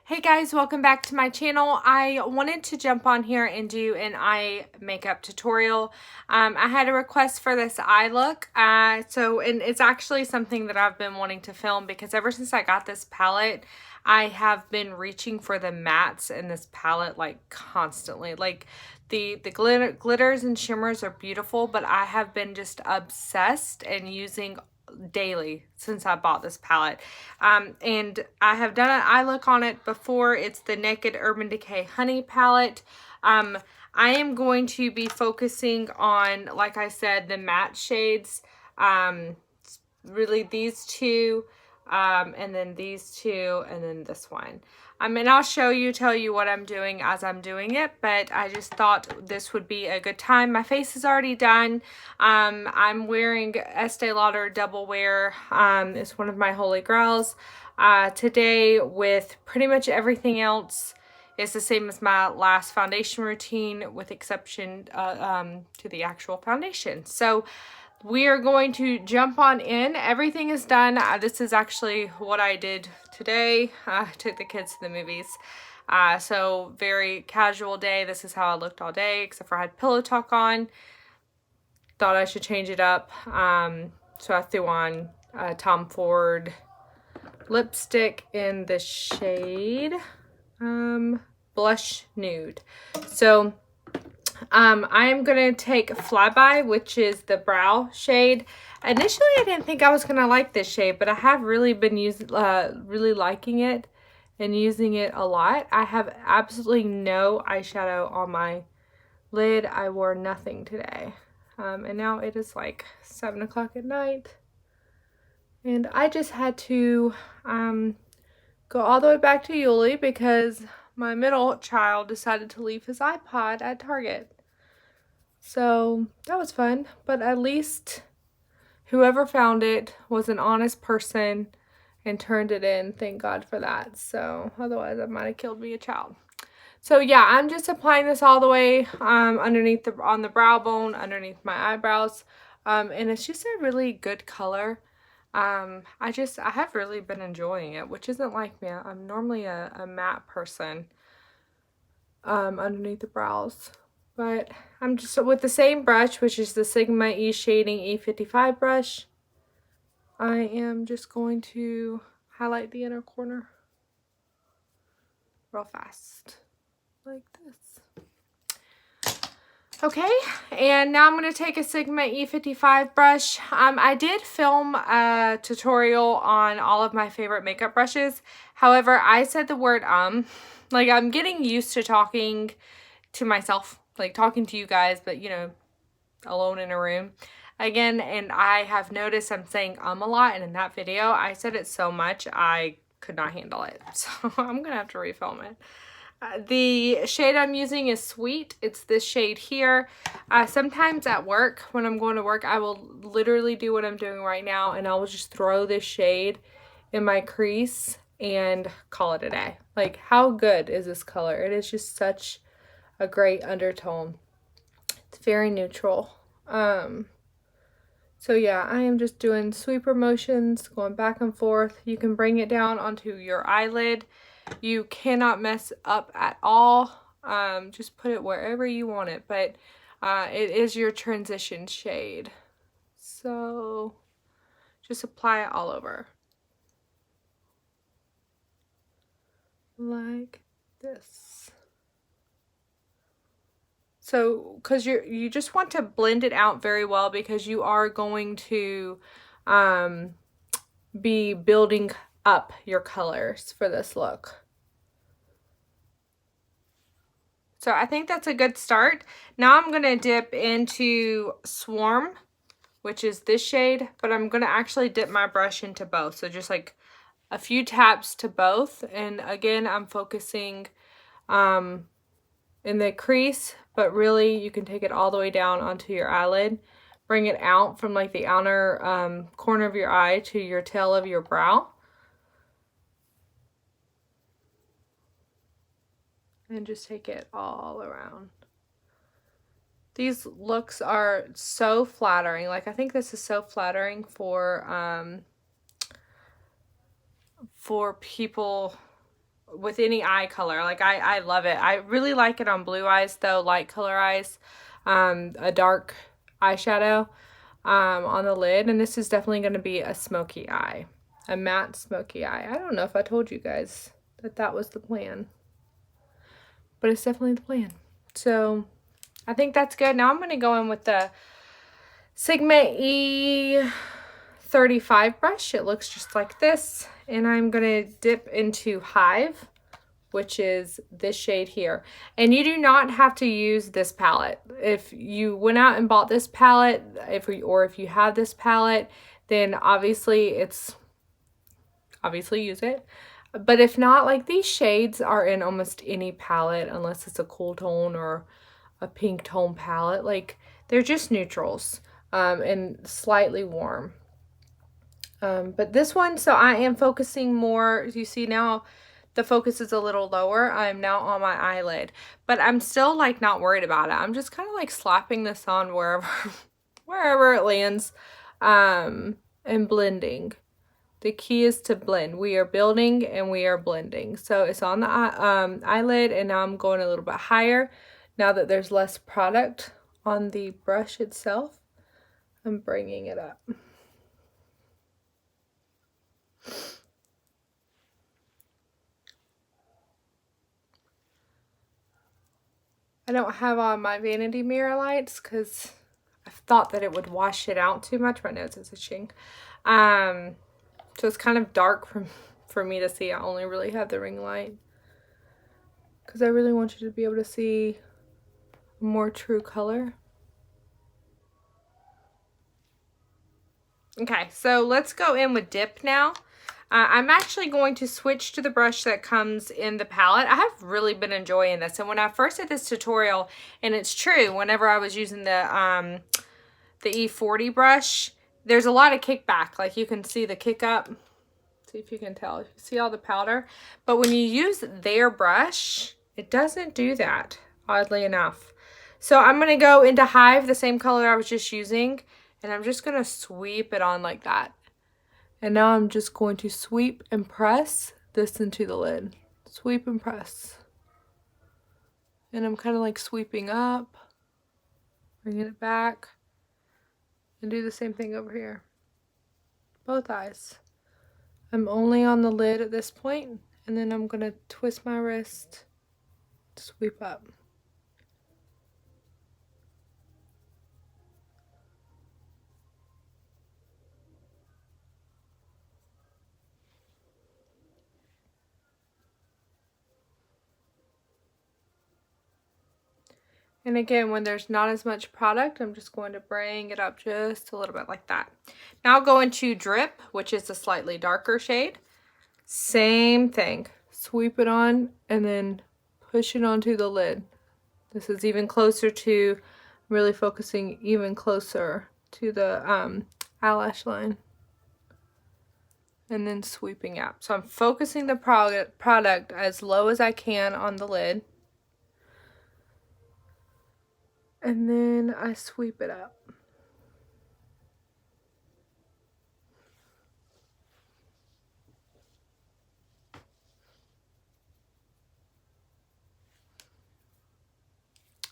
Hey guys, welcome back to my channel. I wanted to jump on here and do an eye makeup tutorial. I had a request for this eye look, and it's actually something that I've been wanting to film because ever since I got this palette, I have been reaching for the mattes in this palette like constantly. Like the glitters and shimmers are beautiful, but I have been just obsessed and using daily since I bought this palette. And I have done an eye look on it before. It's the Naked Urban Decay Honey palette. I am going to be focusing on, like I said, the matte shades. Really these two, and then these two, and then this one. And I'll tell you what I'm doing as I'm doing it, but I just thought this would be a good time. My face is already done. I'm wearing Estee Lauder Double Wear. It's one of my holy grails. Today with pretty much everything else is the same as my last foundation routine with exception to the actual foundation. So we are going to jump on in. Everything is done. This is actually what I did today. I took the kids to the movies. So very casual day. This is how I looked all day, except for I had pillow talk on. Thought I should change it up. So I threw on Tom Ford lipstick in the shade Blush Nude. So I am going to take Flyby, which is the brow shade. Initially, I didn't think I was going to like this shade, but I have really been really liking it and using it a lot. I have absolutely no eyeshadow on my lid. I wore nothing today. And now it is like 7 o'clock at night. And I just had to go all the way back to Yulee because my middle child decided to leave his iPod at Target. So that was fun, but at least whoever found it was an honest person and turned it in. Thank God for that. So otherwise I might have killed me a child. So yeah, I'm just applying this all the way underneath on the brow bone, underneath my eyebrows. And it's just a really good color. I have really been enjoying it, which isn't like me. I'm normally a matte person underneath the brows. But I'm just with the same brush, which is the Sigma E Shading E55 brush. I am just going to highlight the inner corner real fast, like this. Okay, and now I'm going to take a Sigma E55 brush. I did film a tutorial on all of my favorite makeup brushes. However, I said the word like I'm getting used to talking to myself, like talking to you guys, but you know, alone in a room again. And I have noticed I'm saying a lot, and in that video I said it so much I could not handle it. So I'm gonna have to refilm it. The shade I'm using is Sweet. It's this shade here. Sometimes at work, when I'm going to work, I will literally do what I'm doing right now, and I will just throw this shade in my crease and call it a day. Like, how good is this color? It is just such a great undertone. It's very neutral. So yeah, I am just doing sweeper motions, going back and forth. You can bring it down onto your eyelid. You cannot mess up at all. Just put it wherever you want it, but it is your transition shade. So just apply it all over. Like this. So, because you just want to blend it out very well, because you are going to be building up your colors for this look. So I think that's a good start. Now I'm going to dip into Swarm, which is this shade, but I'm going to actually dip my brush into both. So just like a few taps to both. And again, I'm focusing in the crease, but really you can take it all the way down onto your eyelid. Bring it out from like the outer corner of your eye to your tail of your brow. And just take it all around. These looks are so flattering. Like, I think this is so flattering for people with any eye color. Like I love it. I really like it on blue eyes though, light color eyes, a dark eyeshadow on the lid. And this is definitely going to be a smoky eye, a matte smoky eye. I don't know if I told you guys that that was the plan, but it's definitely the plan. So I think that's good. Now I'm going to go in with the Sigma E35 brush. It looks just like this. And I'm going to dip into Hive, which is this shade here. And you do not have to use this palette. If you went out and bought this palette, or if you have this palette, then obviously use it. But if not, like, these shades are in almost any palette unless it's a cool tone or a pink tone palette. Like, they're just neutrals and slightly warm. But this one, so I am focusing more, you see now the focus is a little lower. I'm now on my eyelid, but I'm still like not worried about it. I'm just kind of like slapping this on wherever it lands, and blending. The key is to blend. We are building and we are blending. So it's on the eyelid, and now I'm going a little bit higher. Now that there's less product on the brush itself, I'm bringing it up. I don't have on my vanity mirror lights because I thought that it would wash it out too much. My nose is itching. So it's kind of dark for me to see. I only really have the ring light because I really want you to be able to see more true color. Okay, so let's go in with dip now. I'm actually going to switch to the brush that comes in the palette. I have really been enjoying this. And when I first did this tutorial, and it's true, whenever I was using the E40 brush, there's a lot of kickback. Like, you can see the kick up. See if you can tell. You see all the powder? But when you use their brush, it doesn't do that, oddly enough. So I'm going to go into Hive, the same color I was just using, and I'm just going to sweep it on like that. And now I'm just going to sweep and press this into the lid. Sweep and press. And I'm kind of like sweeping up, bringing it back, and do the same thing over here. Both eyes. I'm only on the lid at this point, and then I'm going to twist my wrist, sweep up. And again, when there's not as much product, I'm just going to bring it up just a little bit like that. Now I'll go into Drip, which is a slightly darker shade. Same thing. Sweep it on and then push it onto the lid. This is even closer to, really focusing even closer to the eyelash line. And then sweeping out. So I'm focusing the product as low as I can on the lid. And then I sweep it up.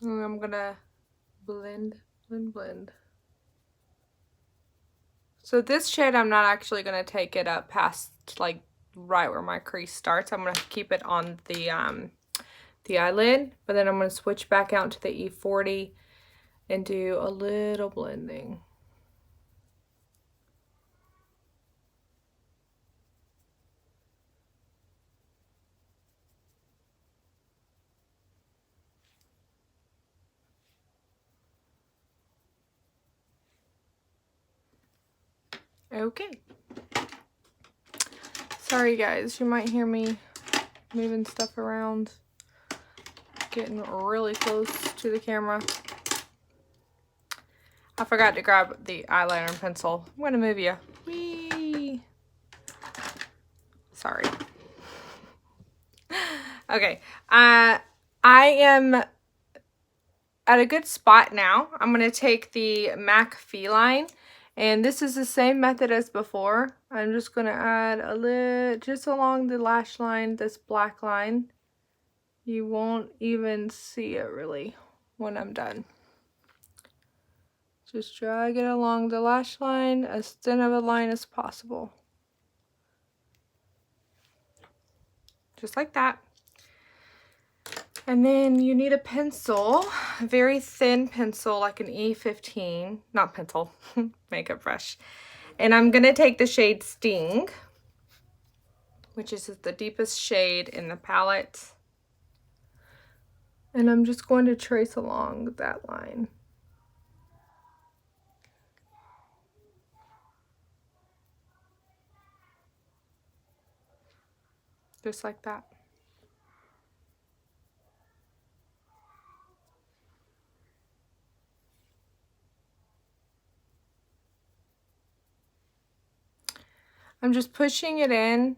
And I'm gonna blend, blend, blend. So this shade, I'm not actually gonna take it up past like right where my crease starts. I'm gonna keep it on the eyelid, but then I'm going to switch back out to the E40 and do a little blending. Okay. Sorry guys, you might hear me moving stuff around. Getting really close to the camera. I forgot to grab the eyeliner and pencil. I'm gonna move you. Whee! Sorry. Okay. I am at a good spot now. I'm gonna take the MAC Feline And this is the same method as before. I'm just going to add a little, just along the lash line, this black line. You won't even see it really when I'm done. Just drag it along the lash line, as thin of a line as possible. Just like that. And then you need a pencil, a very thin pencil, like an E15, not pencil, makeup brush. And I'm gonna take the shade Sting, which is the deepest shade in the palette. And I'm just going to trace along that line. Just like that. I'm just pushing it in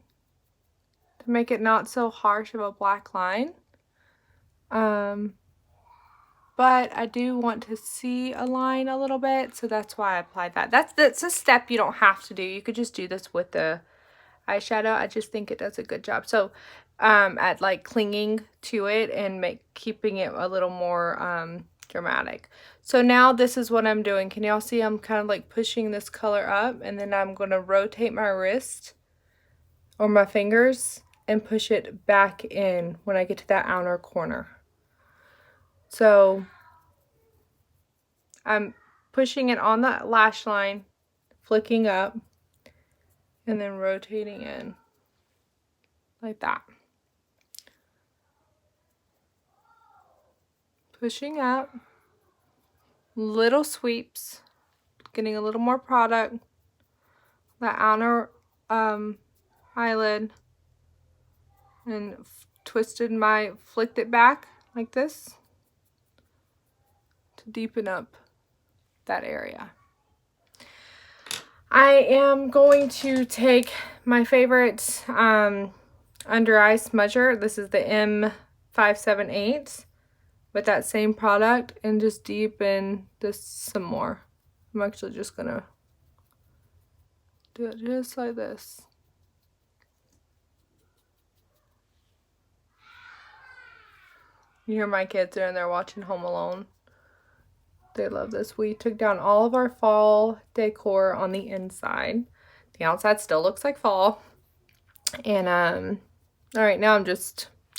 to make it not so harsh of a black line. But I do want to see a line a little bit, so that's why I applied that. That's a step you don't have to do. You could just do this with the eyeshadow. I just think it does a good job. So at like clinging to it and keeping it a little more dramatic. So now this is what I'm doing. Can y'all see I'm kind of like pushing this color up, and then I'm going to rotate my wrist or my fingers and push it back in when I get to that outer corner. So I'm pushing it on the lash line, flicking up, and then rotating in like that. Pushing up, little sweeps, getting a little more product, that outer eyelid, and flicked it back like this to deepen up that area. I am going to take my favorite under eye smudger. This is the M578 with that same product, and just deepen this some more. I'm actually just gonna do it just like this. You hear my kids are in there watching Home Alone. They love this. We took down all of our fall decor on the inside. The outside still looks like fall. And all right, now I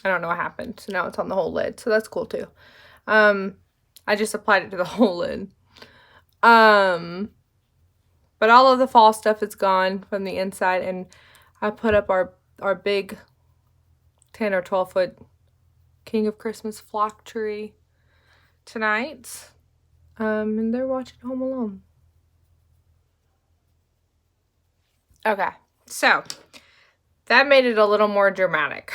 don't know what happened. So now it's on the whole lid. So that's cool too. I just applied it to the whole lid. But all of the fall stuff is gone from the inside, and I put up our big 10 or 12 foot King of Christmas flock tree tonight. And they're watching Home Alone. Okay, so that made it a little more dramatic.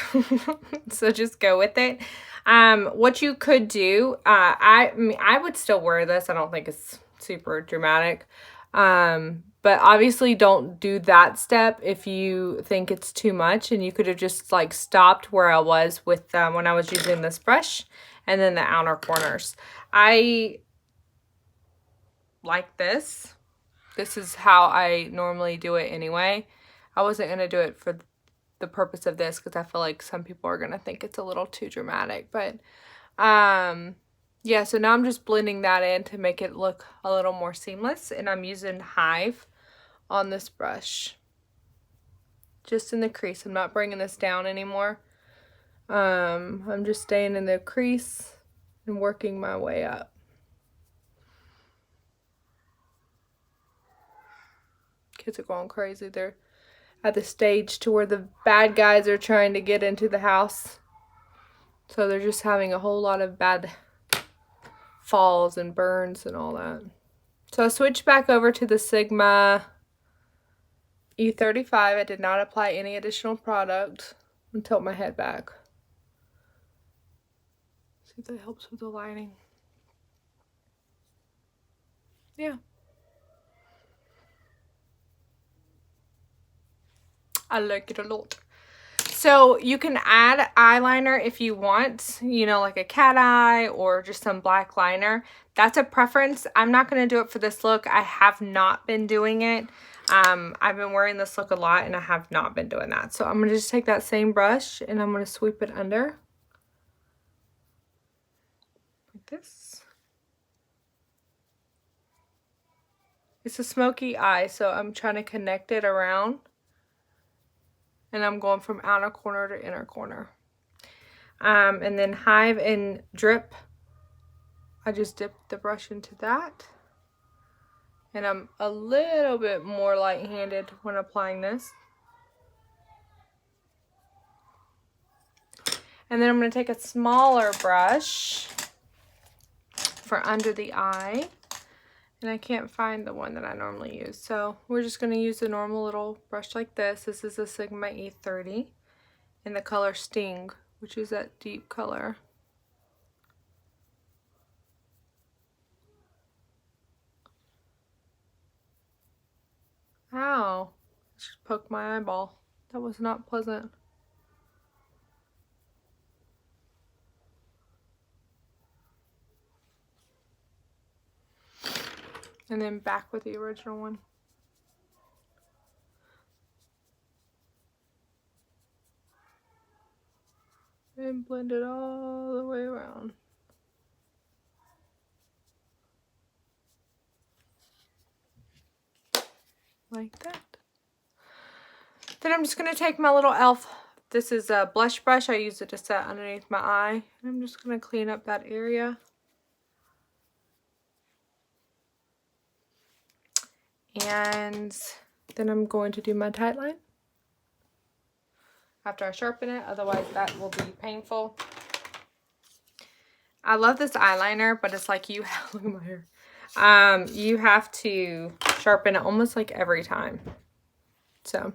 So just go with it. What you could do, I would still wear this. I don't think it's super dramatic. But obviously don't do that step if you think it's too much, and you could have just like stopped where I was with when I was using this brush, and then the outer corners. I like this. This is how I normally do it anyway. I wasn't going to do it for the purpose of this because I feel like some people are going to think it's a little too dramatic. But yeah, so now I'm just blending that in to make it look a little more seamless. And I'm using Hive on this brush. Just in the crease. I'm not bringing this down anymore. I'm just staying in the crease and working my way up. Kids are going crazy. They're at the stage to where the bad guys are trying to get into the house. So they're just having a whole lot of bad falls and burns and all that. So I switched back over to the Sigma E35. I did not apply any additional product. I'm gonna tilt my head back. See if that helps with the lighting. Yeah. I like it a lot. So you can add eyeliner if you want, you know, like a cat eye or just some black liner. That's a preference. I'm not going to do it for this look. I have not been doing it. I've been wearing this look a lot and I have not been doing that. So I'm going to just take that same brush and I'm going to sweep it under. Like this. It's a smoky eye, so I'm trying to connect it around. And I'm going from outer corner to inner corner. And then Hive and Drip, I just dipped the brush into that. And I'm a little bit more light-handed when applying this. And then I'm going to take a smaller brush for under the eye. And I can't find the one that I normally use. So we're just going to use a normal little brush like this. This is a Sigma E30 in the color Sting, which is that deep color. Ow, just poked my eyeball. That was not pleasant. And then back with the original one. And blend it all the way around. Like that. Then I'm just going to take my little e.l.f. This is a blush brush. I use it to set underneath my eye. And I'm just going to clean up that area. And then I'm going to do my tight line after I sharpen it. Otherwise that will be painful. I love this eyeliner, but it's like you have, look at my hair. You have to sharpen it almost like every time. So.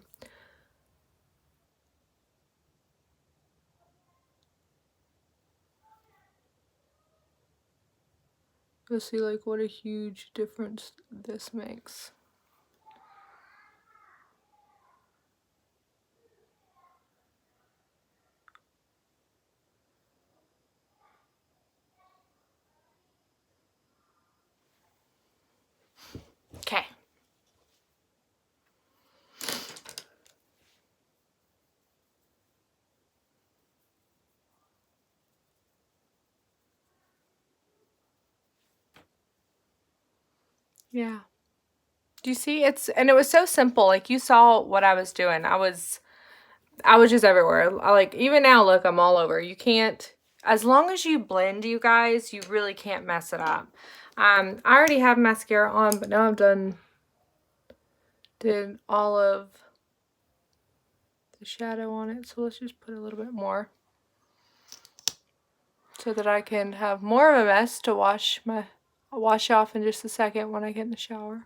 You'll see like what a huge difference this makes. Okay. Yeah. Do you see? And it was so simple. Like you saw what I was doing. I was just everywhere. Like even now, look, I'm all over. You can't, as long as you blend, you guys, you really can't mess it up. I already have mascara on, but now I've did all of the shadow on it. So let's just put a little bit more so that I can have more of a mess to I'll wash off in just a second when I get in the shower.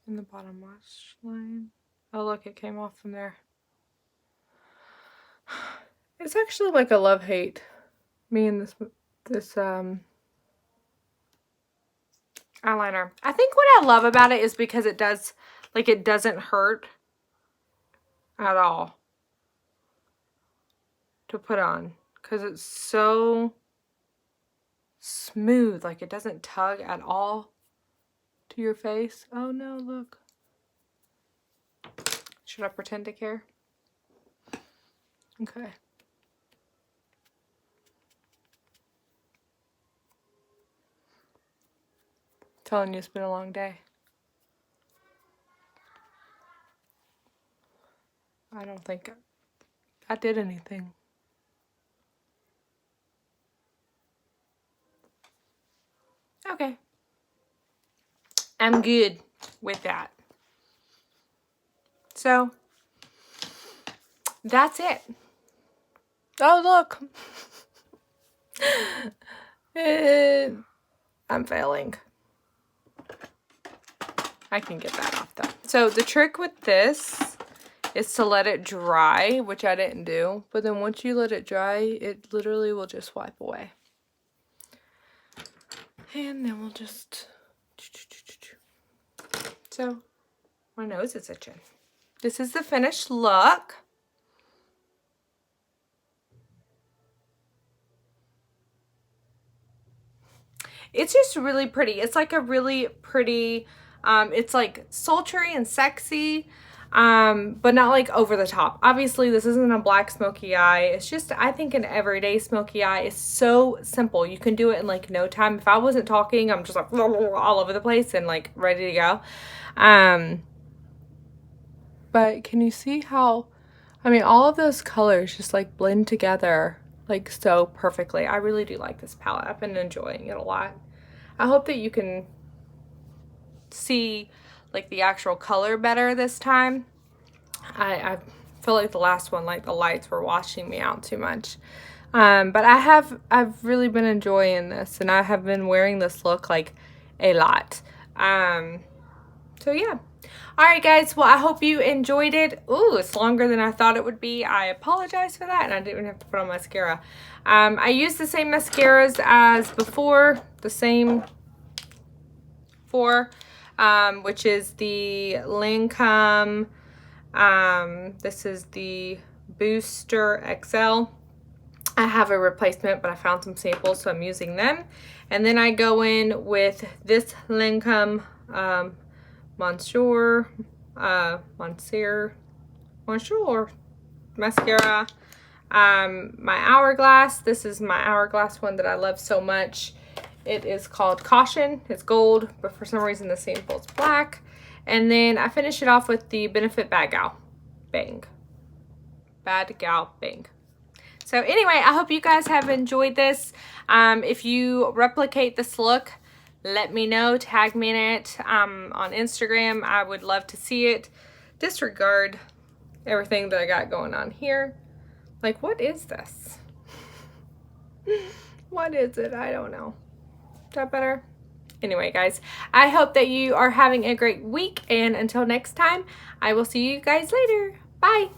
In the bottom wash line. Oh look, it came off from there. It's actually like a love-hate. Me and this eyeliner. I think what I love about it is because it doesn't hurt at all to put on, because it's so smooth. Like it doesn't tug at all to your face. Oh no, look. Should I pretend to care? Okay. Telling you it's been a long day. I don't think I did anything. Okay. I'm good with that. So, that's it. Oh, look. I'm failing. I can get that off though. So the trick with this is to let it dry, which I didn't do. But then once you let it dry, it literally will just wipe away. And then we'll just So my nose is itching. This is the finished look. It's just really pretty. It's like a really pretty, it's like sultry and sexy, but not like over the top. Obviously, this isn't a black smoky eye. It's just, I think an everyday smoky eye is so simple. You can do it in like no time. If I wasn't talking, I'm just like all over the place and like ready to go. But can you see how, I mean, all of those colors just like blend together like so perfectly. I really do like this palette. I've been enjoying it a lot. I hope that you can see like the actual color better this time. I feel like the last one, like the lights were washing me out too much. But I've really been enjoying this, and I have been wearing this look like a lot. So yeah. Alright guys, well I hope you enjoyed it. Ooh, it's longer than I thought it would be. I apologize for that, and I didn't even have to put on mascara. I used the same mascaras as before, the same four, which is the Lancome, this is the Booster XL. I have a replacement, but I found some samples, so I'm using them. And then I go in with this Lancome Monsieur mascara. My Hourglass, this is my Hourglass one that I love so much. It is called Caution. It's gold, but for some reason the sample is black. And then I finish it off with the Benefit Bad Gal Bang. Bad Gal Bang. So anyway, I hope you guys have enjoyed this. If you replicate this look, let me know, tag me in it on Instagram. I would love to see it. Disregard everything that I got going on here. Like, what is this? What is it? I don't know. Is that better? Anyway, guys, I hope that you are having a great week, and until next time, I will see you guys later. Bye.